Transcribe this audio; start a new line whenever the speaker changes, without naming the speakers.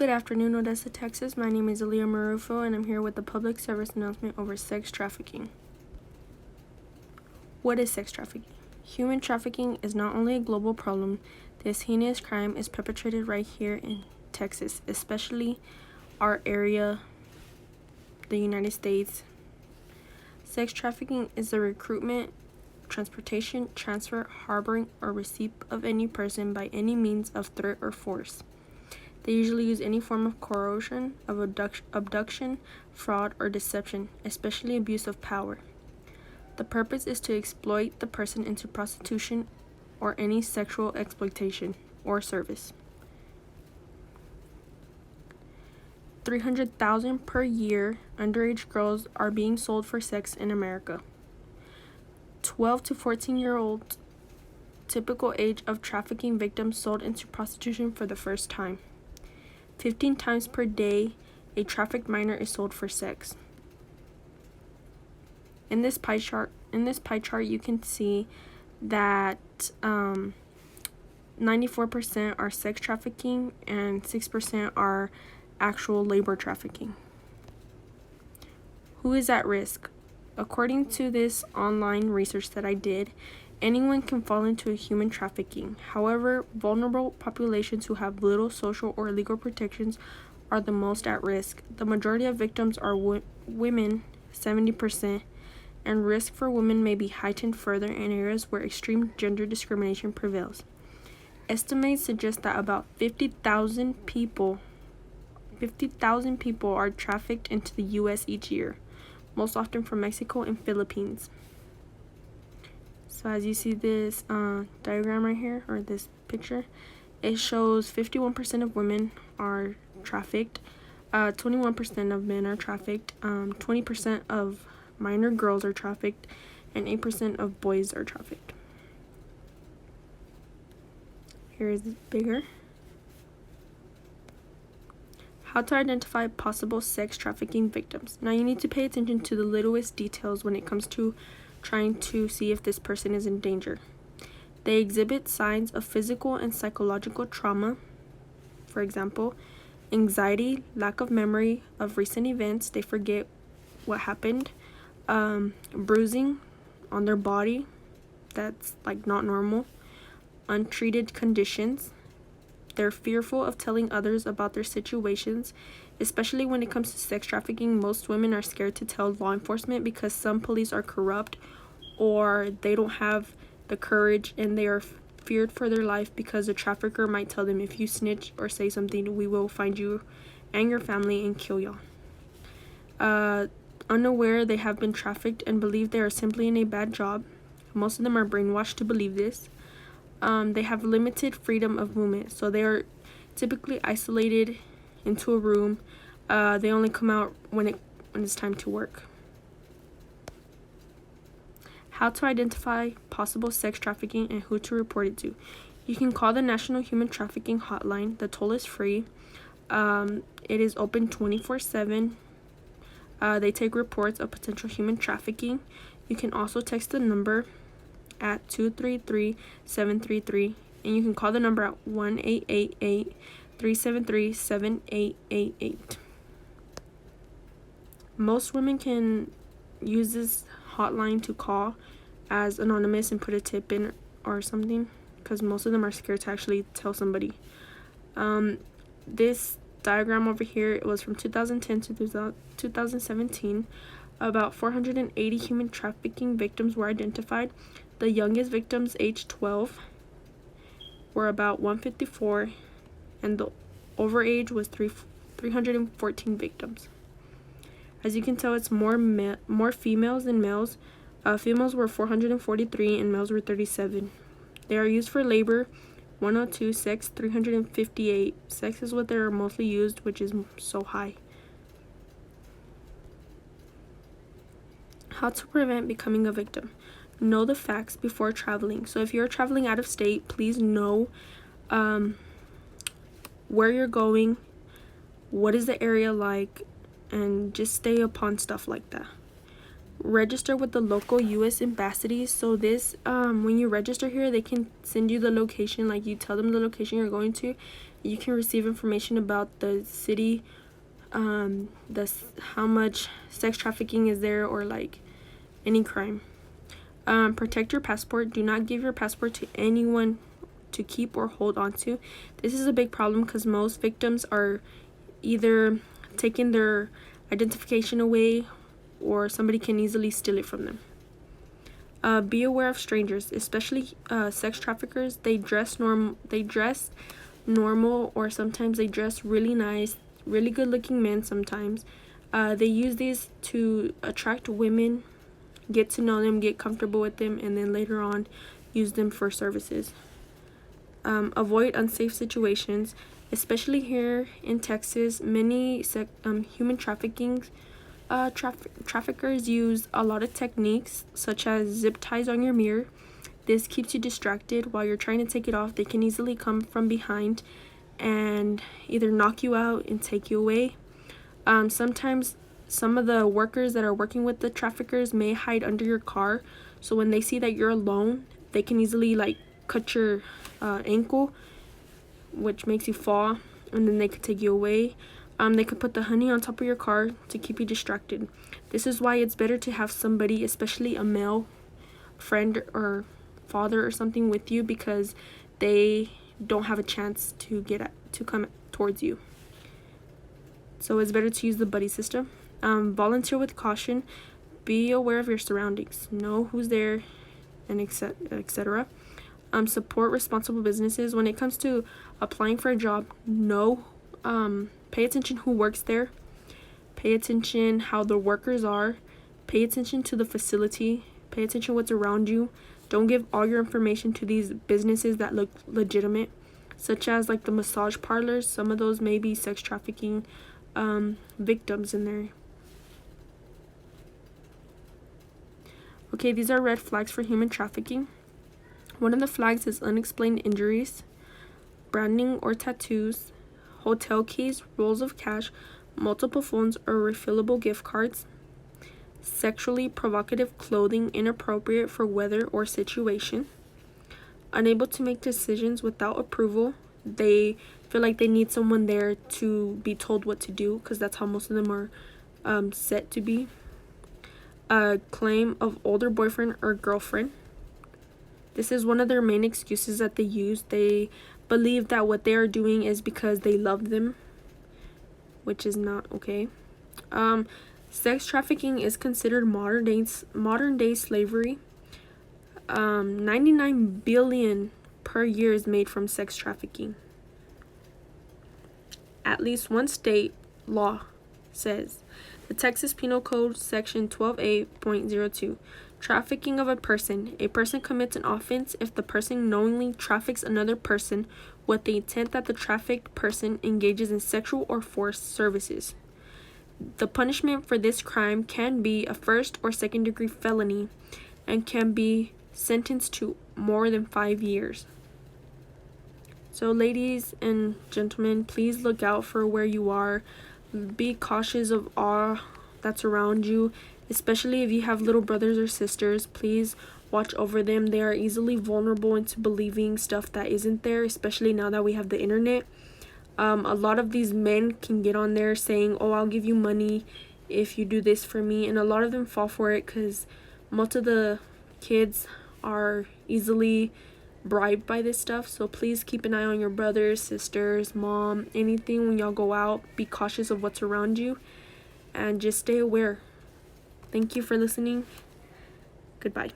Good afternoon, Odessa, Texas. My name is Aaliyah Marufo, and I'm here with the public service announcement over sex trafficking. What is sex trafficking? Human trafficking is not only a global problem, this heinous crime is perpetrated right here in Texas, especially our area, the United States. Sex trafficking is the recruitment, transportation, transfer, harboring, or receipt of any person by any means of threat or force. They usually use any form of coercion, of abduction, fraud, or deception, especially abuse of power. The purpose is to exploit the person into prostitution or any sexual exploitation or service. 300,000 per year underage girls are being sold for sex in America. 12 to 14-year-old typical age of trafficking victims sold into prostitution for the first time. 15 times per day, a trafficked minor is sold for sex. In this pie chart, you can see that 94% are sex trafficking and 6% are actual labor trafficking. Who is at risk? According to this online research that I did, anyone can fall into a human trafficking. However, vulnerable populations who have little social or legal protections are the most at risk. The majority of victims are women, 70%, and risk for women may be heightened further in areas where extreme gender discrimination prevails. Estimates suggest that about 50,000 people are trafficked into the U.S. each year, most often from Mexico and Philippines. So as you see this diagram right here, or this picture, it shows 51% of women are trafficked, 21% of men are trafficked, 20% of minor girls are trafficked, and 8% of boys are trafficked. Here is bigger. How to identify possible sex trafficking victims. Now you need to pay attention to the littlest details when it comes to trying to see if this person is in danger. They exhibit signs of physical and psychological trauma. For example, anxiety, lack of memory of recent events, they forget what happened, bruising on their body, that's like not normal, untreated conditions. They're fearful of telling others about their situations, especially when it comes to sex trafficking. Most women are scared to tell law enforcement because some police are corrupt or they don't have the courage, and they are feared for their life because the trafficker might tell them, if you snitch or say something, we will find you and your family and kill y'all. Unaware they have been trafficked and believe they are simply in a bad job. Most of them are brainwashed to believe this. They have limited freedom of movement, so they are typically isolated into a room. They only come out when it's time to work. How to identify possible sex trafficking and who to report it to. You can call the National Human Trafficking Hotline. The toll is free. It is open 24/7. They take reports of potential human trafficking. You can also text the number at 233-733, and you can call the number at 1-888-373-7888. Most women can use this hotline to call as anonymous and put a tip in or something, because most of them are scared to actually tell somebody. This diagram over here, it was from 2010 to 2017. About 480 human trafficking victims were identified. The youngest victims, age 12, were about 154, and the overage was 314 victims. As you can tell, it's more females than males. Females were 443 and males were 37. They are used for labor, 102, sex, 358. Sex is what they're mostly used, which is so high. How to prevent becoming a victim. Know the facts before traveling. So if you're traveling out of state, please know where you're going, what is the area like, and just stay upon stuff like that. Register with the local U.S. embassies. So this, when you register here, they can send you the location, like you tell them the location you're going to, You can receive information about the city, how much sex trafficking is there, or like any crime. Protect your passport. Do not give your passport to anyone to keep or hold on to. This is a big problem because most victims are either taking their identification away, or somebody can easily steal it from them. Be aware of strangers, especially sex traffickers. They dress normal, or sometimes they dress really nice, really good looking men sometimes. They use these to attract women, get to know them, get comfortable with them, and then later on use them for services. Avoid unsafe situations, especially here in Texas. Many human traffickers use a lot of techniques such as zip ties on your mirror. This keeps you distracted while you're trying to take it off. They can easily come from behind and either knock you out and take you away. Sometimes some of the workers that are working with the traffickers may hide under your car, so when they see that you're alone, they can easily like cut your ankle, which makes you fall, and then they could take you away. They could put the honey on top of your car to keep you distracted. This is why it's better to have somebody, especially a male friend or father or something, with you, because they don't have a chance to come towards you. So it's better to use the buddy system. Volunteer with caution. Be aware of your surroundings. Know who's there, and etc. Support responsible businesses. When it comes to applying for a job, pay attention who works there. Pay attention how the workers are. Pay attention to the facility. Pay attention what's around you. Don't give all your information to these businesses that look legitimate, such as like the massage parlors. Some of those may be sex trafficking victims in there. Okay, these are red flags for human trafficking. One of the flags is unexplained injuries, branding or tattoos, hotel keys, rolls of cash, multiple phones or refillable gift cards, sexually provocative clothing inappropriate for weather or situation, unable to make decisions without approval. They feel like they need someone there to be told what to do, because that's how most of them are set to be. Claim of older boyfriend or girlfriend. This is one of their main excuses that they use. They believe that what they are doing is because they love them, which is not okay. Sex trafficking is considered modern day slavery. 99 billion per year is made from sex trafficking. At least one state law says. The Texas Penal Code Section 12A.02. Trafficking of a person. A person commits an offense if the person knowingly traffics another person with the intent that the trafficked person engages in sexual or forced services. The punishment for this crime can be a first or second degree felony and can be sentenced to more than 5 years. So ladies and gentlemen, please look out for where you are. Be cautious of all that's around you, especially if you have little brothers or sisters. Please watch over them. They are easily vulnerable into believing stuff that isn't there, especially now that we have the internet. A lot of these men can get on there saying, oh, I'll give you money if you do this for me, and a lot of them fall for it because most of the kids are easily bribed by this stuff. So please keep an eye on your brothers, sisters, mom, anything when y'all go out. Be cautious of what's around you and just stay aware. Thank you for listening. Goodbye.